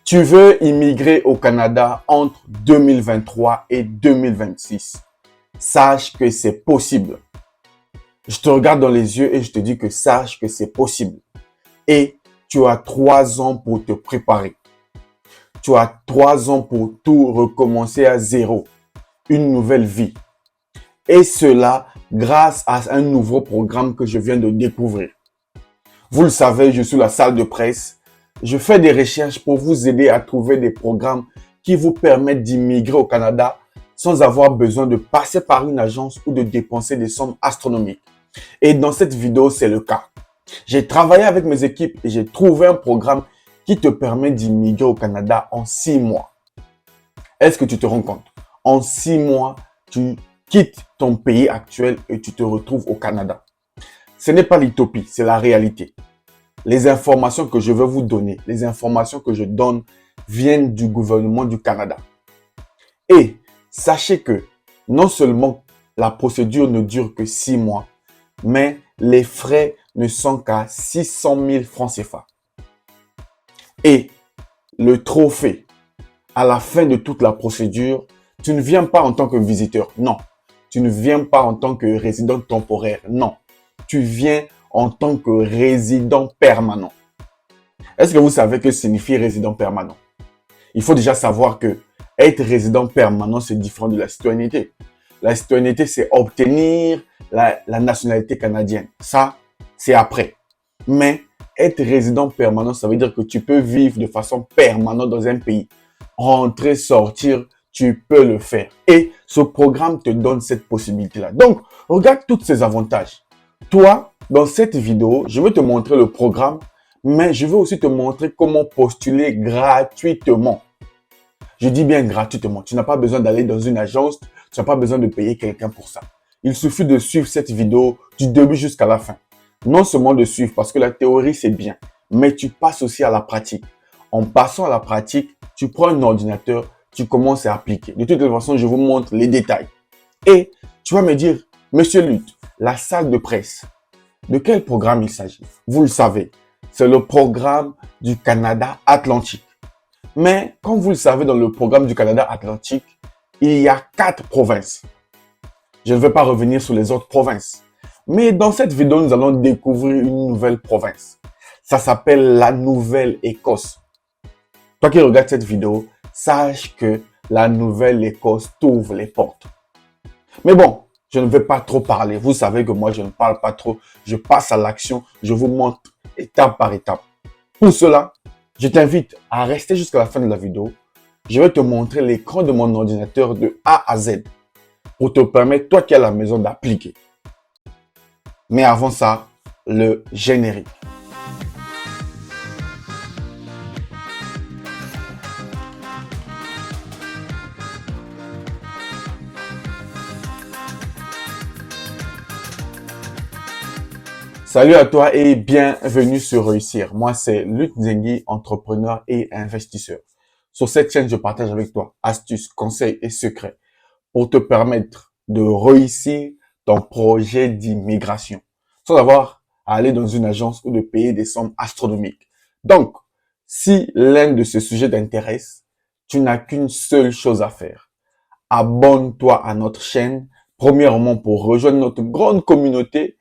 Tu veux immigrer au Canada entre 2023 et 2026. Sache que c'est possible. Je te regarde dans les yeux et je te dis que sache que c'est possible. Et tu as 3 ans pour te préparer. Tu as 3 ans pour tout recommencer à zéro. Une nouvelle vie. Et cela grâce à un nouveau programme que je viens de découvrir. Vous le savez, je suis la salle de presse. Je fais des recherches pour vous aider à trouver des programmes qui vous permettent d'immigrer au Canada sans avoir besoin de passer par une agence ou de dépenser des sommes astronomiques. Et dans cette vidéo, c'est le cas. J'ai travaillé avec mes équipes et j'ai trouvé un programme qui te permet d'immigrer au Canada en 6 mois. Est-ce que tu te rends compte? En 6 mois, tu quittes ton pays actuel et tu te retrouves au Canada. Ce n'est pas l'utopie, c'est la réalité. Les informations que je vais vous donner, les informations que je donne viennent du gouvernement du Canada. Et sachez que non seulement la procédure ne dure que 6 mois, mais les frais ne sont qu'à 600 000 francs CFA. Et le trophée, à la fin de toute la procédure, tu ne viens pas en tant que visiteur, non. Tu ne viens pas en tant que résident temporaire, non. Tu viens en tant que résident permanent. Est-ce que vous savez que signifie résident permanent? Il faut déjà savoir que être résident permanent, c'est différent de la citoyenneté. La citoyenneté, c'est obtenir la nationalité canadienne. Ça, c'est après. Mais être résident permanent, ça veut dire que tu peux vivre de façon permanente dans un pays. Rentrer, sortir, tu peux le faire. Et ce programme te donne cette possibilité-là. Donc, regarde tous ces avantages. Toi, dans cette vidéo, je vais te montrer le programme, mais je vais aussi te montrer comment postuler gratuitement. Je dis bien gratuitement. Tu n'as pas besoin d'aller dans une agence, tu n'as pas besoin de payer quelqu'un pour ça. Il suffit de suivre cette vidéo du début jusqu'à la fin. Non seulement de suivre, parce que la théorie, c'est bien, mais tu passes aussi à la pratique. En passant à la pratique, tu prends un ordinateur, tu commences à appliquer. De toute façon, je vous montre les détails. Et tu vas me dire, Monsieur Lutte, la salle de presse, de quel programme il s'agit? Vous le savez, c'est le programme du Canada Atlantique. Mais comme vous le savez, dans le programme du Canada Atlantique, il y a 4 provinces. Je ne vais pas revenir sur les autres provinces. Mais dans cette vidéo, nous allons découvrir une nouvelle province. Ça s'appelle la Nouvelle-Écosse. Toi qui regardes cette vidéo, sache que la Nouvelle-Écosse t'ouvre les portes. Mais bon, je ne vais pas trop parler. Vous savez que moi, je ne parle pas trop. Je passe à l'action. Je vous montre étape par étape. Pour cela, je t'invite à rester jusqu'à la fin de la vidéo. Je vais te montrer l'écran de mon ordinateur de A à Z pour te permettre, toi qui es à la maison, d'appliquer. Mais avant ça, le générique. Salut à toi et bienvenue sur Réussir. Moi, c'est Luc Nzengi, entrepreneur et investisseur. Sur cette chaîne, je partage avec toi astuces, conseils et secrets pour te permettre de réussir ton projet d'immigration sans avoir à aller dans une agence ou de payer des sommes astronomiques. Donc, si l'un de ces sujets t'intéresse, tu n'as qu'une seule chose à faire. Abonne-toi à notre chaîne, premièrement pour rejoindre notre grande communauté.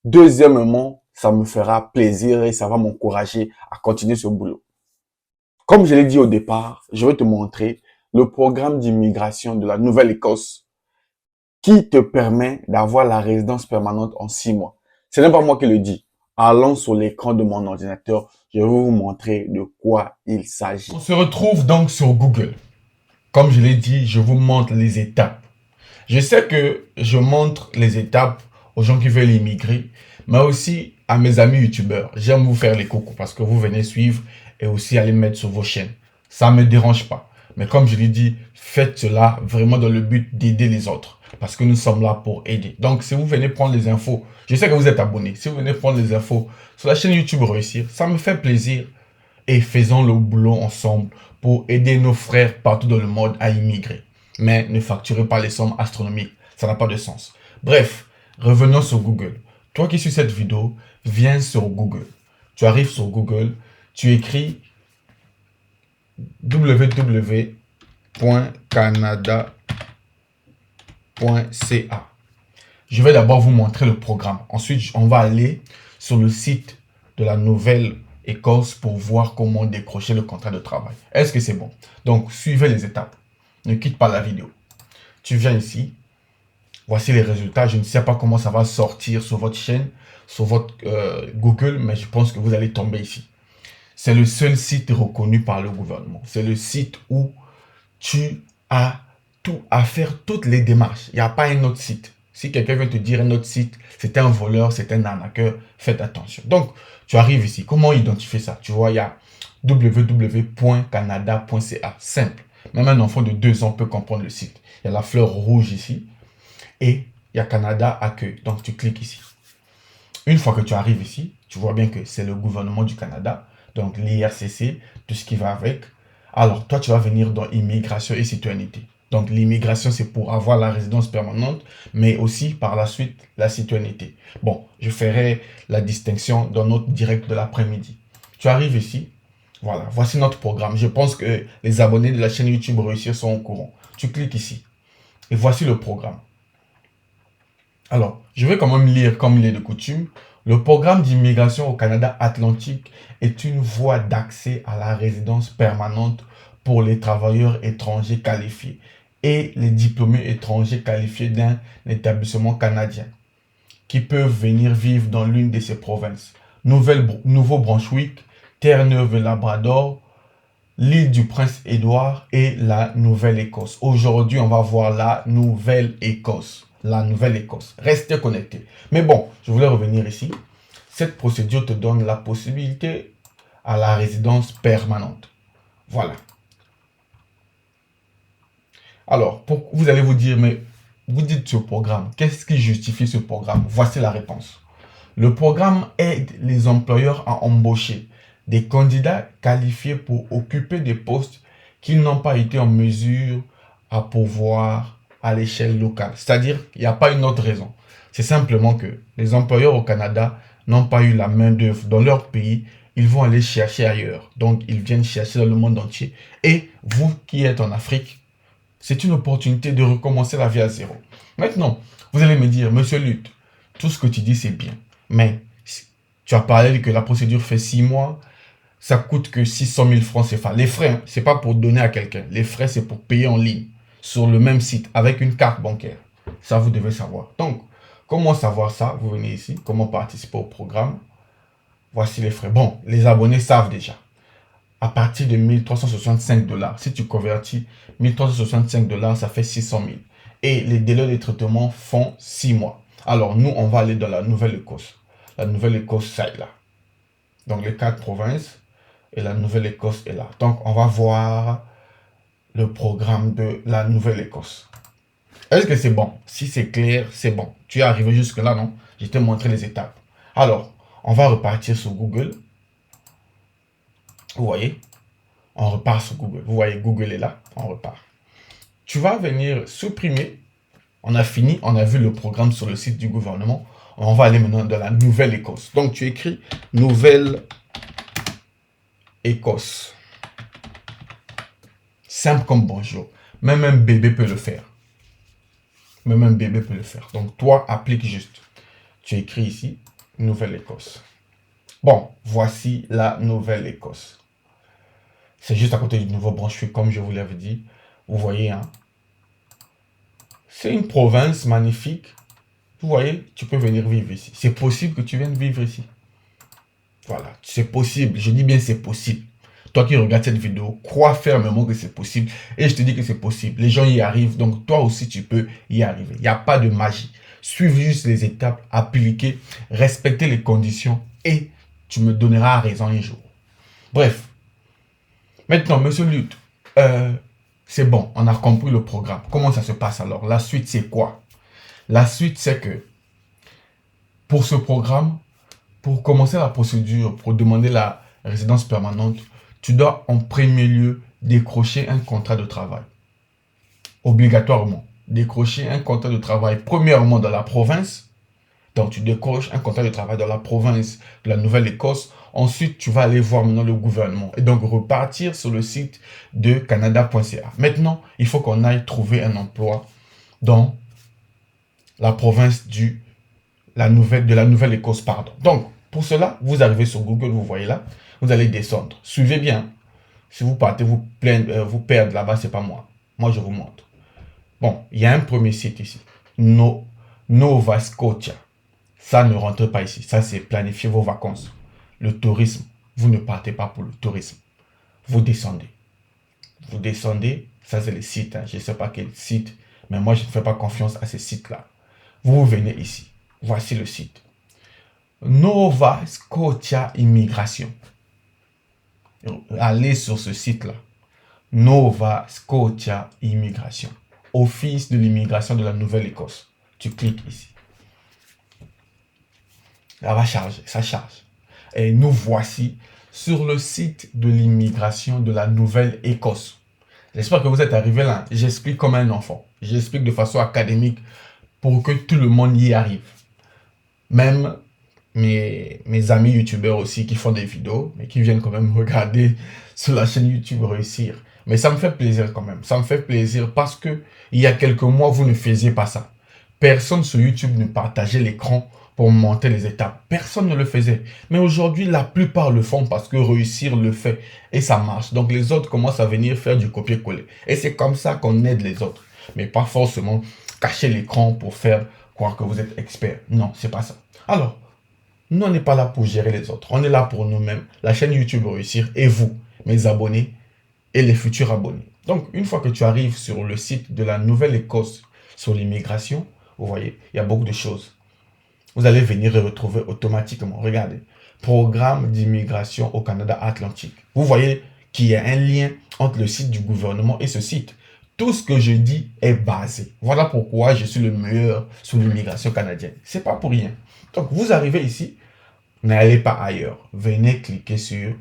Deuxièmement, ça me fera plaisir et ça va m'encourager à continuer ce boulot. Comme je l'ai dit au départ, je vais te montrer le programme d'immigration de la Nouvelle-Écosse qui te permet d'avoir la résidence permanente en 6 mois. Ce n'est pas moi qui le dis. Allons sur l'écran de mon ordinateur. Je vais vous montrer de quoi il s'agit. On se retrouve donc sur Google. Comme je l'ai dit, je vous montre les étapes. Je sais que je montre les étapes aux gens qui veulent immigrer, mais aussi à mes amis youtubeurs. J'aime vous faire les coucous parce que vous venez suivre et aussi aller mettre sur vos chaînes. Ça ne me dérange pas. Mais comme je l'ai dit, faites cela vraiment dans le but d'aider les autres. Parce que nous sommes là pour aider. Donc, si vous venez prendre les infos, je sais que vous êtes abonnés. Si vous venez prendre les infos sur la chaîne YouTube Réussir, ça me fait plaisir. Et faisons le boulot ensemble pour aider nos frères partout dans le monde à immigrer. Mais ne facturez pas les sommes astronomiques. Ça n'a pas de sens. Bref, revenons sur Google. Toi qui suis cette vidéo, viens sur Google. Tu arrives sur Google, tu écris www.canada.ca. Je vais d'abord vous montrer le programme. Ensuite, on va aller sur le site de la Nouvelle-Écosse pour voir comment décrocher le contrat de travail. Est-ce que c'est bon? Donc, suivez les étapes. Ne quitte pas la vidéo. Tu viens ici. Voici les résultats. Je ne sais pas comment ça va sortir sur votre chaîne, sur votre Google, mais je pense que vous allez tomber ici. C'est le seul site reconnu par le gouvernement. C'est le site où tu as tout à faire, toutes les démarches. Il n'y a pas un autre site. Si quelqu'un vient te dire un autre site, c'est un voleur, c'est un arnaqueur, faites attention. Donc, tu arrives ici. Comment identifier ça? Tu vois, il y a www.canada.ca. Simple. Même un enfant de 2 ans peut comprendre le site. Il y a la fleur rouge ici. Et il y a Canada Accueil. Donc, tu cliques ici. Une fois que tu arrives ici, tu vois bien que c'est le gouvernement du Canada. Donc, l'IRCC, tout ce qui va avec. Alors, toi, tu vas venir dans immigration et citoyenneté. Donc, l'immigration, c'est pour avoir la résidence permanente, mais aussi, par la suite, la citoyenneté. Bon, je ferai la distinction dans notre direct de l'après-midi. Tu arrives ici. Voilà, voici notre programme. Je pense que les abonnés de la chaîne YouTube Réussir sont au courant. Tu cliques ici. Et voici le programme. Alors, je vais quand même lire comme il est de coutume. Le programme d'immigration au Canada Atlantique est une voie d'accès à la résidence permanente pour les travailleurs étrangers qualifiés et les diplômés étrangers qualifiés d'un établissement canadien qui peuvent venir vivre dans l'une de ces provinces. Nouveau-Brunswick, Terre-Neuve et Labrador, l'île du Prince-Édouard et la Nouvelle-Écosse. Aujourd'hui, on va voir la Nouvelle-Écosse. La Nouvelle-Écosse. Restez connectés. Mais bon, je voulais revenir ici. Cette procédure te donne la possibilité à la résidence permanente. Voilà. Alors, vous allez vous dire, mais vous dites ce programme, qu'est-ce qui justifie ce programme? Voici la réponse. Le programme aide les employeurs à embaucher des candidats qualifiés pour occuper des postes qu'ils n'ont pas été en mesure à pourvoir à l'échelle locale. C'est-à-dire qu'il n'y a pas une autre raison. C'est simplement que les employeurs au Canada n'ont pas eu la main-d'œuvre dans leur pays. Ils vont aller chercher ailleurs. Donc, ils viennent chercher dans le monde entier. Et vous qui êtes en Afrique, c'est une opportunité de recommencer la vie à zéro. Maintenant, vous allez me dire, Monsieur Lutte, tout ce que tu dis, c'est bien. Mais tu as parlé que la procédure fait 6 mois. Ça coûte que 600 000 francs CFA. Les frais, hein, ce n'est pas pour donner à quelqu'un. Les frais, c'est pour payer en ligne, sur le même site, avec une carte bancaire. Ça, vous devez savoir. Donc, comment savoir ça? Vous venez ici, comment participer au programme. Voici les frais. Bon, les abonnés savent déjà. À partir de 1365 $, si tu convertis 1365 $, ça fait 600 000. Et les délais de traitement font 6 mois. Alors, nous, on va aller dans la Nouvelle-Écosse. La Nouvelle-Écosse, ça est là. Donc, les 4 provinces. Et la Nouvelle-Écosse est là. Donc, on va voir le programme de la Nouvelle-Écosse. Est-ce que c'est bon? Si c'est clair, c'est bon. Tu es arrivé jusque-là, non? Je t'ai montré les étapes. Alors, on va repartir sur Google. Vous voyez? On repart sur Google. Vous voyez, Google est là. On repart. Tu vas venir supprimer. On a fini. On a vu le programme sur le site du gouvernement. On va aller maintenant dans la Nouvelle-Écosse. Donc, tu écris Nouvelle-Écosse. Simple comme bonjour. Même un bébé peut le faire. Même un bébé peut le faire. Donc, toi, applique juste. Tu écris ici, Nouvelle-Écosse. Bon, voici la Nouvelle-Écosse. C'est juste à côté du Nouveau-Brunswick, comme je vous l'avais dit. Vous voyez, hein? C'est une province magnifique. Vous voyez, tu peux venir vivre ici. C'est possible que tu viennes vivre ici. Voilà, c'est possible. Je dis bien c'est possible. Toi qui regardes cette vidéo, crois fermement que c'est possible. Et je te dis que c'est possible. Les gens y arrivent, donc toi aussi tu peux y arriver. Il n'y a pas de magie. Suivez juste les étapes, appliquez, respectez les conditions et tu me donneras raison un jour. Bref. Maintenant, Monsieur Lutte, c'est bon, on a compris le programme. Comment ça se passe alors? La suite, c'est quoi? La suite, c'est que pour ce programme, pour commencer la procédure, pour demander la résidence permanente, tu dois en premier lieu décrocher un contrat de travail. Obligatoirement. Décrocher un contrat de travail, premièrement dans la province. Donc, tu décroches un contrat de travail dans la province de la Nouvelle-Écosse. Ensuite, tu vas aller voir maintenant le gouvernement et donc repartir sur le site de canada.ca. Maintenant, il faut qu'on aille trouver un emploi dans la province de la Nouvelle-Écosse, pardon. Donc, pour cela, vous arrivez sur Google, vous voyez là, vous allez descendre. Suivez bien. Si vous partez vous perdre là-bas, c'est pas moi. Moi, je vous montre. Bon, il y a un premier site ici. Nova Scotia. Ça ne rentre pas ici. Ça, c'est planifier vos vacances. Le tourisme. Vous ne partez pas pour le tourisme. Vous descendez. Vous descendez. Ça, c'est le site. Hein. Je ne sais pas quel site. Mais moi, je ne fais pas confiance à ces sites-là. Vous venez ici. Voici le site. Nova Scotia Immigration. Allez sur ce site-là. Nova Scotia Immigration. Office de l'immigration de la Nouvelle-Écosse. Tu cliques ici. Ça va charger, ça charge. Et nous voici sur le site de l'immigration de la Nouvelle-Écosse. J'espère que vous êtes arrivé là. J'explique comme un enfant. J'explique de façon académique pour que tout le monde y arrive. Même mes amis youtubeurs aussi qui font des vidéos, mais qui viennent quand même regarder sur la chaîne YouTube réussir. Mais ça me fait plaisir quand même. Ça me fait plaisir parce que il y a quelques mois, vous ne faisiez pas ça. Personne sur YouTube ne partageait l'écran pour monter les étapes. Personne ne le faisait. Mais aujourd'hui, la plupart le font parce que réussir le fait et ça marche. Donc les autres commencent à venir faire du copier-coller. Et c'est comme ça qu'on aide les autres. Mais pas forcément cacher l'écran pour faire croire que vous êtes expert. Non, c'est pas ça. Alors, nous, on n'est pas là pour gérer les autres. On est là pour nous-mêmes. La chaîne YouTube Réussir et vous, mes abonnés et les futurs abonnés. Donc, une fois que tu arrives sur le site de la Nouvelle-Écosse sur l'immigration, vous voyez, il y a beaucoup de choses. Vous allez venir et retrouver automatiquement. Regardez. Programme d'immigration au Canada Atlantique. Vous voyez qu'il y a un lien entre le site du gouvernement et ce site. Tout ce que je dis est basé. Voilà pourquoi je suis le meilleur sur l'immigration canadienne. C'est pas pour rien. Donc, vous arrivez ici, n'allez pas ailleurs. Venez cliquer sur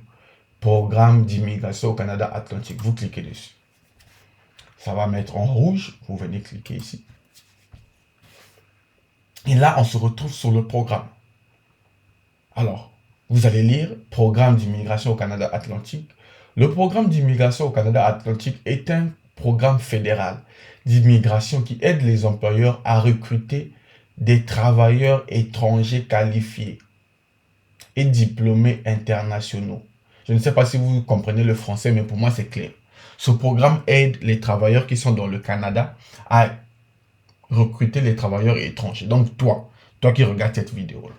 Programme d'immigration au Canada Atlantique. Vous cliquez dessus. Ça va mettre en rouge. Vous venez cliquer ici. Et là, on se retrouve sur le programme. Alors, vous allez lire Programme d'immigration au Canada Atlantique. Le programme d'immigration au Canada Atlantique est un programme fédéral d'immigration qui aide les employeurs à recruter des travailleurs étrangers qualifiés et diplômés internationaux. Je ne sais pas si vous comprenez le français, mais pour moi, c'est clair. Ce programme aide les travailleurs qui sont dans le Canada à recruter les travailleurs étrangers. Donc, toi qui regardes cette vidéo,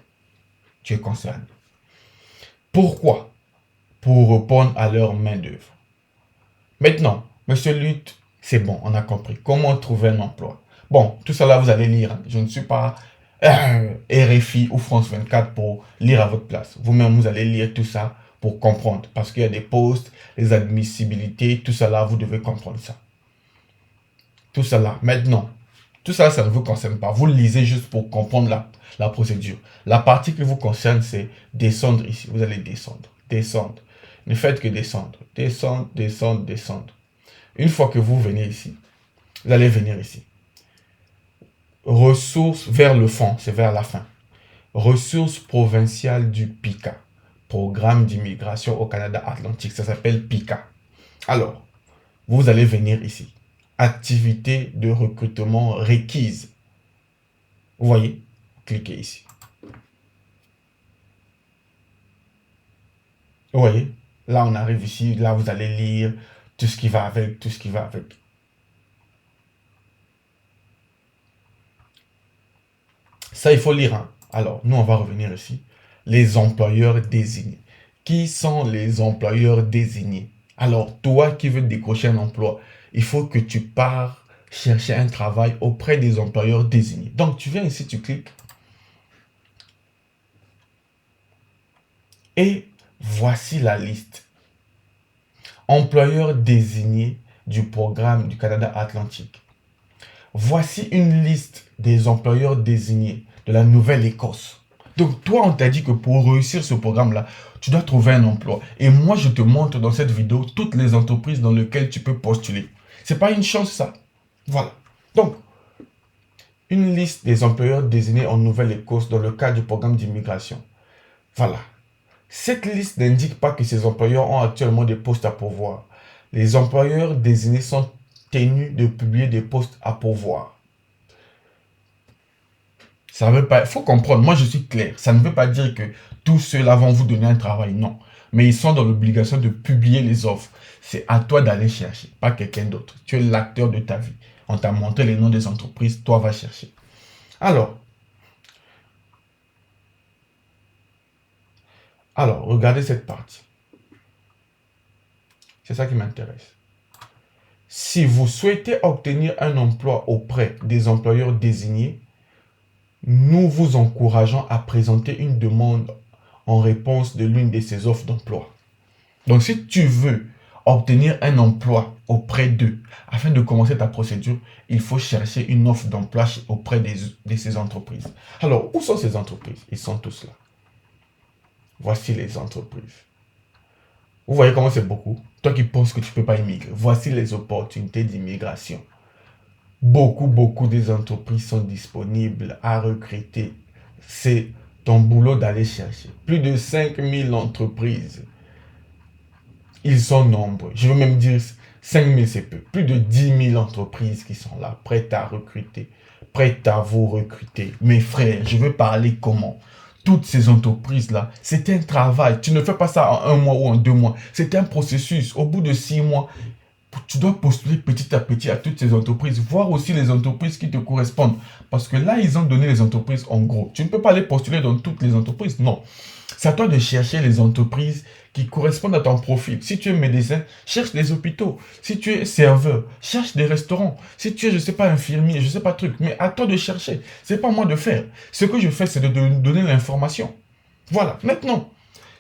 tu es concerné. Pourquoi? Pour répondre à leur main-d'œuvre. Maintenant, Monsieur Lutte, c'est bon, on a compris. Comment trouver un emploi? Bon, tout ça là, vous allez lire. Hein. Je ne suis pas RFI ou France 24 pour lire à votre place. Vous-même, vous allez lire tout ça pour comprendre. Parce qu'il y a des postes, les admissibilités, tout ça là, vous devez comprendre ça. Tout ça là. Maintenant, tout ça, ça ne vous concerne pas. Vous lisez juste pour comprendre la procédure. La partie qui vous concerne, c'est descendre ici. Vous allez descendre, descendre. Ne faites que descendre, descendre, descendre, descendre. Une fois que vous venez ici, vous allez venir ici. Ressources vers le fond, c'est vers la fin. Ressources provinciales du PICA. Programme d'immigration au Canada Atlantique. Ça s'appelle PICA. Alors, vous allez venir ici. Activités de recrutement requises. Vous voyez? Cliquez ici. Vous voyez? Là, on arrive ici. Là, vous allez lire tout ce qui va avec, tout ce qui va avec. Ça, il faut lire. Hein. Alors, nous, on va revenir ici. Les employeurs désignés. Qui sont les employeurs désignés? Alors, toi qui veux décrocher un emploi, il faut que tu pars chercher un travail auprès des employeurs désignés. Donc, tu viens ici, tu cliques. Et voici la liste. Employeurs désignés du programme du Canada Atlantique. Voici une liste des employeurs désignés de la Nouvelle-Écosse. Donc, toi, on t'a dit que pour réussir ce programme-là, tu dois trouver un emploi. Et moi, je te montre dans cette vidéo toutes les entreprises dans lesquelles tu peux postuler. C'est pas une chance, ça. Voilà. Donc, une liste des employeurs désignés en Nouvelle-Écosse dans le cadre du programme d'immigration. Voilà. Cette liste n'indique pas que ces employeurs ont actuellement des postes à pourvoir. Les employeurs désignés sont tenus de publier des postes à pourvoir. Ça veut pas, faut comprendre, moi je suis clair, ça ne veut pas dire que tous ceux-là vont vous donner un travail, non. Mais ils sont dans l'obligation de publier les offres. C'est à toi d'aller chercher, pas quelqu'un d'autre. Tu es l'acteur de ta vie. On t'a montré les noms des entreprises, toi va chercher. Alors, regardez cette partie. C'est ça qui m'intéresse. Si vous souhaitez obtenir un emploi auprès des employeurs désignés, nous vous encourageons à présenter une demande en réponse de l'une de ces offres d'emploi. Donc, si tu veux obtenir un emploi auprès d'eux, afin de commencer ta procédure, il faut chercher une offre d'emploi auprès de ces entreprises. Alors, où sont ces entreprises? Ils sont tous là. Voici les entreprises. Vous voyez comment c'est beaucoup? Toi qui penses que tu ne peux pas immigrer, voici les opportunités d'immigration. Beaucoup des entreprises sont disponibles à recruter. C'est ton boulot d'aller chercher. Plus de 5000 entreprises. Ils sont nombreux. Je veux même dire 5000 c'est peu. Plus de 10 000 entreprises qui sont là, prêtes à recruter, prêtes à vous recruter. Mes frères, je veux parler comment? Toutes ces entreprises-là, c'est un travail. Tu ne fais pas ça en 1 mois ou en 2 mois. C'est un processus. Au bout de 6 mois, tu dois postuler petit à petit à toutes ces entreprises, voir aussi les entreprises qui te correspondent. Parce que là, ils ont donné les entreprises en gros. Tu ne peux pas aller postuler dans toutes les entreprises, non. C'est à toi de chercher les entreprises qui correspondent à ton profil. Si tu es médecin, cherche des hôpitaux. Si tu es serveur, cherche des restaurants. Si tu es, je ne sais pas, infirmier, je ne sais pas truc. Mais à toi de chercher. Ce n'est pas moi de faire. Ce que je fais, c'est de donner l'information. Voilà. Maintenant,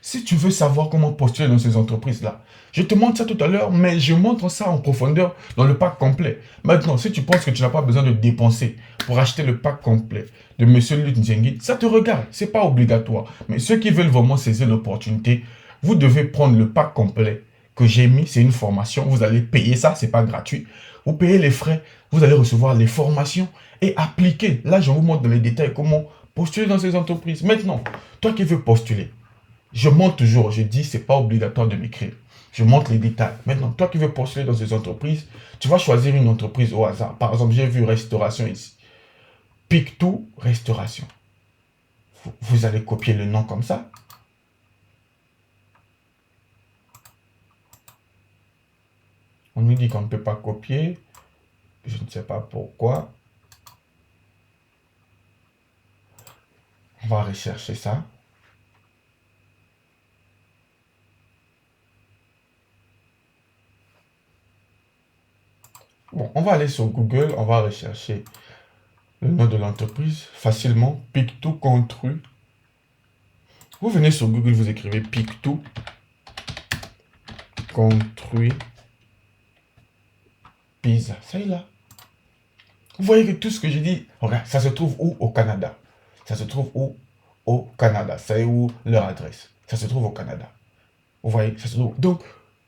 si tu veux savoir comment postuler dans ces entreprises-là, je te montre ça tout à l'heure, mais je montre ça en profondeur dans le pack complet. Maintenant, si tu penses que tu n'as pas besoin de dépenser pour acheter le pack complet de M. Lutzengi, ça te regarde, ce n'est pas obligatoire. Mais ceux qui veulent vraiment saisir l'opportunité, vous devez prendre le pack complet que j'ai mis, c'est une formation, vous allez payer ça, ce n'est pas gratuit. Vous payez les frais, vous allez recevoir les formations et appliquer. Là, je vous montre dans les détails comment postuler dans ces entreprises. Maintenant, toi qui veux postuler, je montre toujours, je dis, ce n'est pas obligatoire de m'écrire. Je montre les détails. Maintenant, toi qui veux postuler dans ces entreprises, tu vas choisir une entreprise au hasard. Par exemple, j'ai vu restauration ici. Pictou Restauration. Vous allez copier le nom comme ça. On nous dit qu'on ne peut pas copier. Je ne sais pas pourquoi. On va rechercher ça. Bon, on va aller sur Google, on va rechercher le nom de l'entreprise facilement. Pictou Construit. Vous venez sur Google, vous écrivez Pictou Construit Pizza. Ça y est là. Vous voyez que tout ce que j'ai dit, regarde, ça se trouve où? Au Canada. Ça se trouve où? Au Canada. Ça est où leur adresse? Ça se trouve au Canada. Vous voyez, ça se trouve. Donc,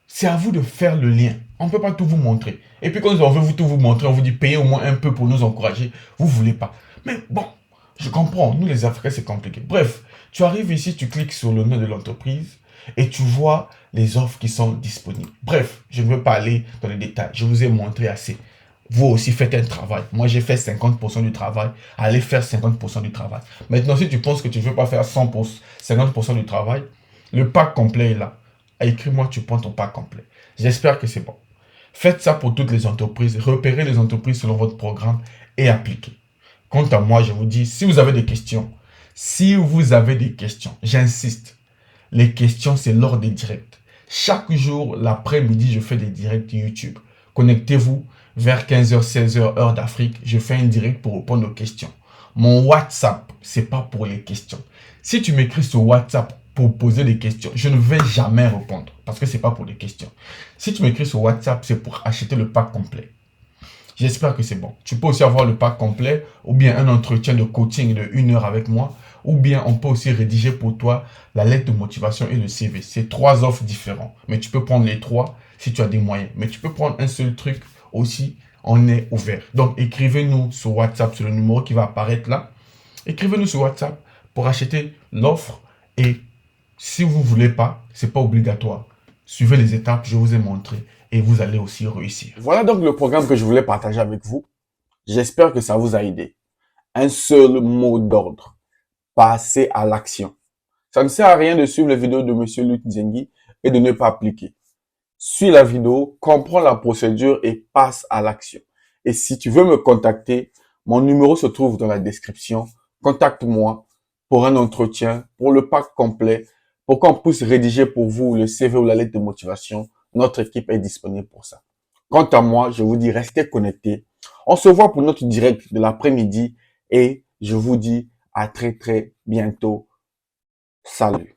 c'est à vous de faire le lien. On ne peut pas tout vous montrer. Et puis quand on veut tout vous montrer, on vous dit payez au moins un peu pour nous encourager. Vous ne voulez pas. Mais bon, je comprends. Nous les Africains, c'est compliqué. Bref, tu arrives ici, tu cliques sur le nom de l'entreprise et tu vois les offres qui sont disponibles. Bref, je ne veux pas aller dans les détails. Je vous ai montré assez. Vous aussi faites un travail. Moi, j'ai fait 50% du travail. Allez faire 50% du travail. Maintenant, si tu penses que tu ne veux pas faire 100%, 50% du travail, le pack complet est là. Écris-moi, tu prends ton pack complet. J'espère que c'est bon. Faites ça pour toutes les entreprises. Repérez les entreprises selon votre programme et appliquez. Quant à moi, je vous dis, si vous avez des questions, j'insiste. Les questions, c'est lors des directs. Chaque jour, l'après-midi, je fais des directs YouTube. Connectez-vous vers 15h, 16h, heure d'Afrique. Je fais un direct pour répondre aux questions. Mon WhatsApp, c'est pas pour les questions. Si tu m'écris sur WhatsApp pour poser des questions, je ne vais jamais répondre parce que c'est pas pour des questions. Si tu m'écris sur WhatsApp, c'est pour acheter le pack complet. J'espère que c'est bon. Tu peux aussi avoir le pack complet ou bien un entretien de coaching de 1 heure avec moi ou bien on peut aussi rédiger pour toi la lettre de motivation et le CV. C'est 3 offres différentes. Mais tu peux prendre les 3 si tu as des moyens. Mais tu peux prendre un seul truc aussi. On est ouvert. Donc, écrivez-nous sur WhatsApp, sur le numéro qui va apparaître là. Écrivez-nous sur WhatsApp pour acheter l'offre et Si vous voulez pas, c'est pas obligatoire. Suivez les étapes, je vous ai montré et vous allez aussi réussir. Voilà donc le programme que je voulais partager avec vous. J'espère que ça vous a aidé. Un seul mot d'ordre. Passez à l'action. Ça ne sert à rien de suivre les vidéos de Monsieur Luc Zengi et de ne pas appliquer. Suis la vidéo, comprends la procédure et passe à l'action. Et si tu veux me contacter, mon numéro se trouve dans la description. Contacte-moi pour un entretien, pour le pack complet, pour qu'on puisse rédiger pour vous le CV ou la lettre de motivation. Notre équipe est disponible pour ça. Quant à moi, je vous dis restez connectés. On se voit pour notre direct de l'après-midi et je vous dis à très bientôt. Salut.